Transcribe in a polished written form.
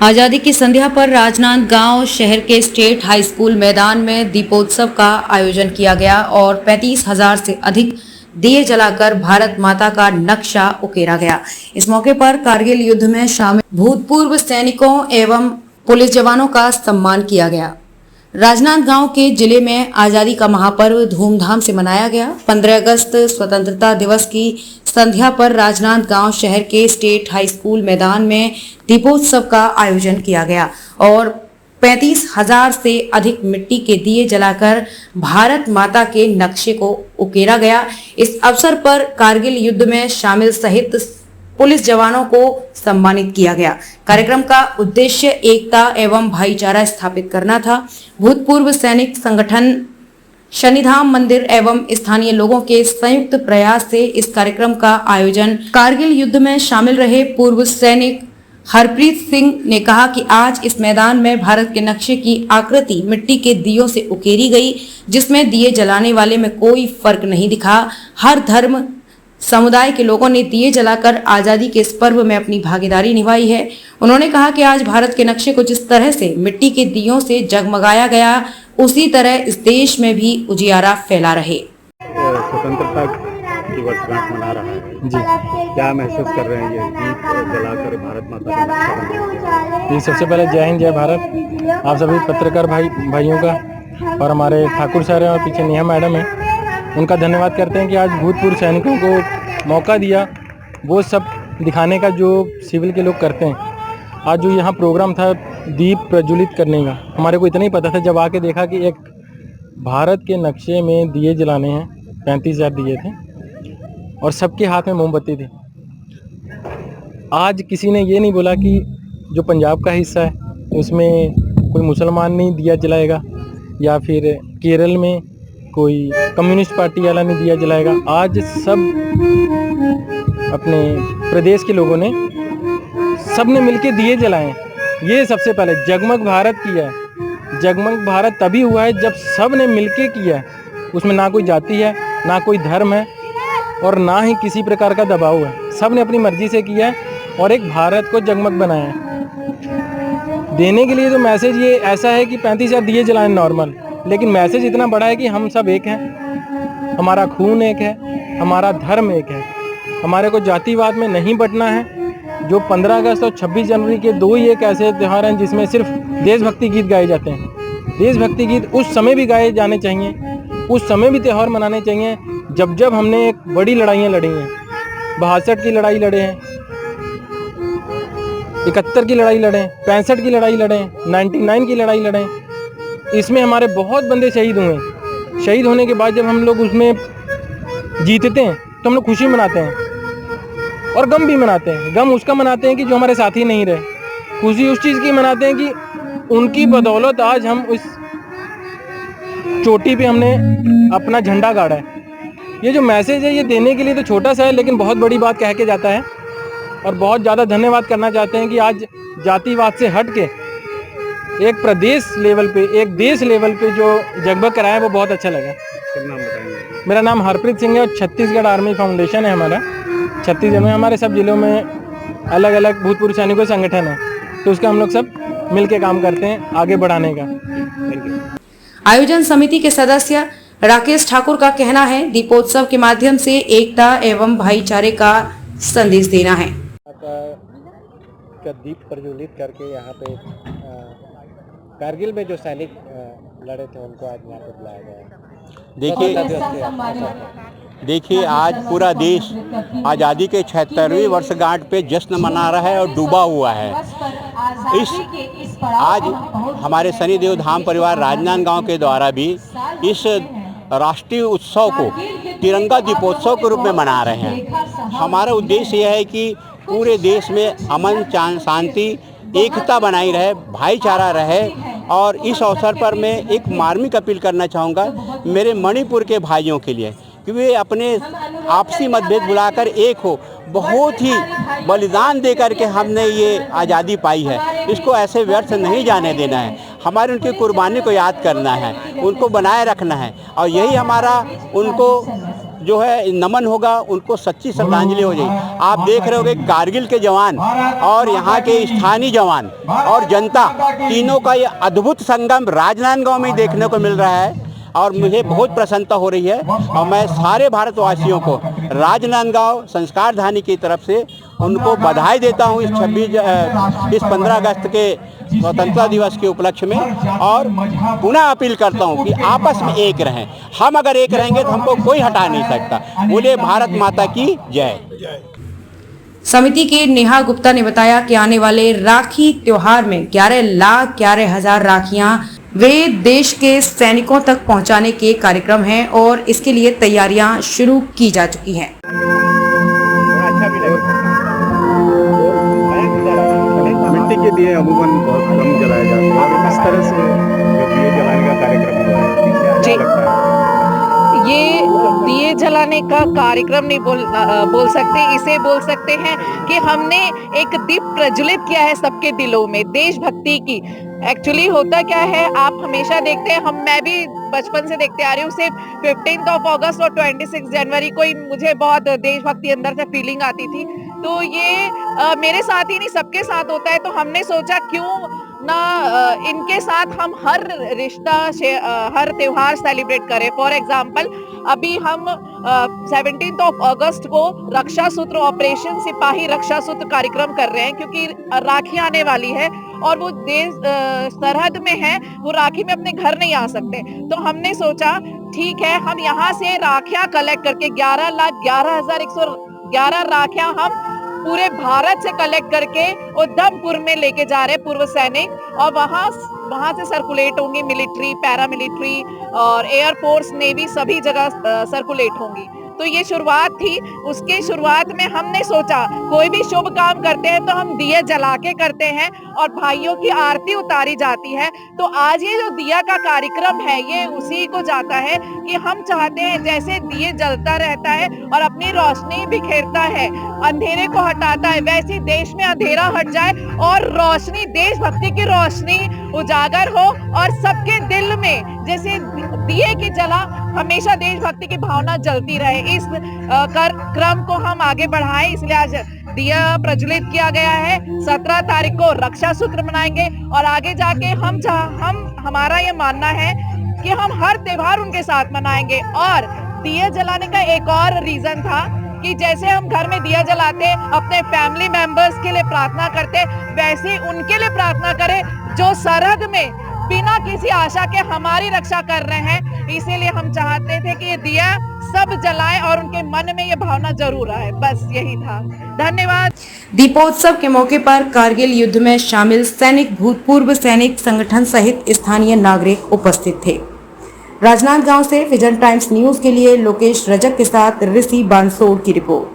आजादी की संध्या पर राजनांदगांव शहर के स्टेट हाई स्कूल मैदान में दीपोत्सव का आयोजन किया गया और 35,000 से अधिक दिए जलाकर भारत माता का नक्शा उकेरा गया। इस मौके पर कारगिल युद्ध में शामिल भूतपूर्व सैनिकों एवं पुलिस जवानों का सम्मान किया गया। राजनांदगांव के जिले में आजादी का महापर्व धूमधाम से मनाया गया। 15 अगस्त स्वतंत्रता दिवस की संध्या पर राजनांदगांव शहर के स्टेट हाई स्कूल मैदान में दीपोत्सव का आयोजन किया गया और 35,000 से अधिक मिट्टी के दिए जलाकर भारत माता के नक्शे को उकेरा गया। इस अवसर पर कारगिल युद्ध में शामिल सहित पुलिस जवानों को सम्मानित किया गया। कार्यक्रम का उद्देश्य एकता एवं भाईचारा स्थापित करना था। भूतपूर्व सैनिक संगठन शनिधाम मंदिर एवं स्थानीय लोगों के संयुक्त प्रयास से इस कार्यक्रम का आयोजन कारगिल युद्ध में शामिल रहे पूर्व सैनिक हरप्रीत सिंह ने कहा कि आज इस मैदान में भारत के नक्शे की आकृति मिट्टी के दियों से उकेरी गई, जिसमें दिए जलाने वाले में कोई फर्क नहीं दिखा। हर धर्म समुदाय के लोगों ने दिए जलाकर आजादी के इस पर्व में अपनी भागीदारी निभाई है। उन्होंने कहा कि आज भारत के नक्शे को जिस तरह से मिट्टी के दियों से जगमगाया गया, उसी तरह इस देश में भी उजियारा फैला रहे। स्वतंत्रता की वर्षगांठ मना रहा है जी, क्या महसूस कर रहे हैं ये दीप जलाकर भारत माता का नक्शा बनाया? जी, सबसे पहले जय हिंद जय भारत आप सभी पत्रकार भाइयों का, और हमारे ठाकुर सर हैं और पीछे नेहा मैडम है, उनका धन्यवाद करते हैं कि आज भूतपूर्व सैनिकों को मौका दिया वो सब दिखाने का जो सिविल के लोग करते हैं। आज जो यहाँ प्रोग्राम था दीप प्रज्वलित करने का, हमारे को इतना ही पता था, जब आके देखा कि एक भारत के नक्शे में दिए जलाने हैं, 35,000 दिए थे और सबके हाथ में मोमबत्ती थी। आज किसी ने ये नहीं बोला कि जो पंजाब का हिस्सा है उसमें कोई मुसलमान नहीं दिया जलाएगा या फिर केरल में कोई कम्युनिस्ट पार्टी वाला नहीं दिया जलाएगा। आज सब अपने प्रदेश के लोगों ने सब ने मिलके दिए जलाए। ये सबसे पहले जगमग भारत किया है। जगमग भारत तभी हुआ है जब सब ने मिलके किया है। उसमें ना कोई जाति है, ना कोई धर्म है और ना ही किसी प्रकार का दबाव है। सब ने अपनी मर्जी से किया है और एक भारत को जगमग बनाया है। देने के लिए तो मैसेज ये ऐसा है कि 35,000 दिए जलाएं नॉर्मल, लेकिन मैसेज इतना बड़ा है कि हम सब एक हैं, हमारा खून एक है, हमारा धर्म एक है, हमारे को जातिवाद में नहीं बंटना है। जो 15 अगस्त और 26 जनवरी के दो ही एक ऐसे त्यौहार हैं जिसमें सिर्फ देशभक्ति गीत गाए जाते हैं। देशभक्ति गीत उस समय भी गाए जाने चाहिए, उस समय भी त्यौहार मनाने चाहिए जब हमने एक बड़ी लड़ाइयाँ लड़ी हैं। 62 की लड़ाई लड़े हैं, 71 की लड़ाई लड़े हैं, 65 की लड़ाई लड़े हैं, 99 की लड़ाई लड़े हैं। इसमें हमारे बहुत बंदे शहीद हुए। शहीद होने के बाद जब हम लोग उसमें जीतते हैं तो हम लोग खुशी मनाते हैं और गम भी मनाते हैं। गम उसका मनाते हैं कि जो हमारे साथी नहीं रहे, खुशी उस चीज़ की मनाते हैं कि उनकी बदौलत आज हम उस चोटी पे हमने अपना झंडा गाड़ा है। ये जो मैसेज है ये देने के लिए तो छोटा सा है, लेकिन बहुत बड़ी बात कह के जाता है। और बहुत ज़्यादा धन्यवाद करना चाहते हैं कि आज जातिवाद से हट के एक प्रदेश लेवल पे, एक देश लेवल पे जो जगमग कराया वो बहुत अच्छा लगा। नाम बताएंगे? मेरा नाम हरप्रीत सिंह है और छत्तीसगढ़ आर्मी फाउंडेशन है हमारा। छत्तीसगढ़ में हमारे सब जिलों में अलग अलग भूतपूर्व सैनिकों संगठन है, तो उसका हम लोग सब मिलके काम करते हैं आगे बढ़ाने का। आयोजन समिति के सदस्य राकेश ठाकुर का कहना है, दीपोत्सव के माध्यम से एकता एवं भाईचारे का संदेश देना है। का दीप प्रज्वलित करके यहाँ पे कारगिल में जो सैनिक लड़े थे उनको आज यहाँ पे बुलाया गया है। देखिए आज पूरा देश आज़ादी के 76वीं वर्षगांठ पे जश्न मना रहा है और डूबा हुआ है। आज हमारे शनिदेव धाम परिवार राजनांदगांव के द्वारा भी इस राष्ट्रीय उत्सव को तिरंगा दीपोत्सव के रूप में मना रहे हैं। हमारा उद्देश्य यह है कि पूरे देश में अमन शांति एकता बनाई रहे, भाईचारा रहे। और इस अवसर पर मैं एक मार्मिक अपील करना चाहूँगा मेरे मणिपुर के भाइयों के लिए कि वे अपने आपसी मतभेद बुलाकर एक हो। बहुत ही बलिदान देकर के हमने ये आज़ादी पाई है, इसको ऐसे व्यर्थ नहीं जाने देना है। हमारी उनकी कुर्बानी को याद करना है, उनको बनाए रखना है और यही हमारा उनको जो है नमन होगा, उनको सच्ची श्रद्धांजलि हो जाएगी। आप देख रहे होगे कारगिल के जवान और यहाँ के स्थानीय जवान और जनता, तीनों का ये अद्भुत संगम राजनांदगांव में देखने को मिल रहा है और मुझे बहुत प्रसन्नता हो रही है। और मैं सारे भारतवासियों को राजनांदगांव संस्कार धानी की तरफ से उनको बधाई देता हूँ इस 15 अगस्त के स्वतंत्रता दिवस के उपलक्ष्य में, और पुनः अपील करता हूँ कि आपस में एक रहें। हम अगर एक रहेंगे तो हमको कोई हटा नहीं सकता। बोले भारत माता की जय। समिति के नेहा गुप्ता ने बताया कि आने वाले राखी त्योहार में 11,11,000 राखियां वे देश के सैनिकों तक पहुंचाने के कार्यक्रम हैं और इसके लिए तैयारियां शुरू की जा चुकी हैं। मिट्टी के दिए अमूमन बहुत कम जलाए जाते हैं, इस तरह से जो दिए जलाने का कार्यक्रम हुआ है, क्या लगता है? ये दिए जलाने का कार्यक्रम नहीं बोल सकते, इसे बोल सकते हैं कि हमने एक दीप प्रज्वलित किया है सबके दिलों में देशभक्ति की। एक्चुअली होता क्या है, आप हमेशा देखते हैं, मैं भी बचपन से देखते आ रही हूँ, सिर्फ 15 अगस्त और 26 जनवरी को ही मुझे बहुत देशभक्ति अंदर से फीलिंग आती थी। तो ये मेरे साथ ही नहीं सबके साथ होता है, तो हमने सोचा क्यों ना इनके साथ हम हर रिश्ता हर त्योहार सेलिब्रेट करें। फॉर एग्जाम्पल अभी हम 17 अगस्त को रक्षा सूत्र ऑपरेशन सिपाही रक्षा सूत्र कार्यक्रम कर रहे हैं, क्योंकि राखी आने वाली है और वो देश सरहद में है, वो राखी में अपने घर नहीं आ सकते। तो हमने सोचा ठीक है, हम यहाँ से राखियां कलेक्ट करके 11,11,111 राखियां हम पूरे भारत से कलेक्ट करके उधमपुर में लेके जा रहे पूर्व सैनिक, और वहां से सर्कुलेट होंगी, मिलिट्री, पैरामिलिट्री और एयरफोर्स, नेवी सभी जगह सर्कुलेट होंगी। तो ये शुरुआत थी। उसके शुरुआत में हमने सोचा कोई भी शुभ काम करते हैं तो हम दिए जला के करते हैं और भाइयों की आरती उतारी जाती है। तो आज ये जो दिया का कार्यक्रम है ये उसी को जाता है कि हम चाहते हैं जैसे दिए जलता रहता है और अपनी रोशनी बिखेरता है, अंधेरे को हटाता है, वैसे देश में अंधेरा हट जाए और रोशनी, देशभक्ति की रोशनी उजागर हो और सबके दिल में जैसे दिए की जला हमेशा देशभक्ति की भावना जलती रहे। इस क्रम को हम आगे बढ़ाएं, इसलिए आज दिया प्रज्वलित किया गया है। 17 तारीख को रक्षा सूत्र मनाएंगे और आगे जाके हमारा ये मानना है कि हम हर त्योहार उनके साथ मनाएंगे। और दिया जलाने का एक और रीजन था कि जैसे हम घर में दिया जलाते अपने फैमिली मेंबर्स के लिए प्रार्थना करते, वैसे उनके लिए प्रार्थना करें जो सरहद में बिना किसी आशा के हमारी रक्षा कर रहे हैं। इसीलिए हम चाहते थे कि ये दिया सब जलाएं और उनके मन में ये भावना जरूर आए। बस यही था। धन्यवाद। दीपोत्सव के मौके पर कारगिल युद्ध में शामिल सैनिक, भूतपूर्व सैनिक संगठन सहित स्थानीय नागरिक उपस्थित थे। राजनांदगांव से विजन टाइम्स न्यूज के लिए लोकेश रजक के साथ ऋषि बांसोड़ की रिपोर्ट।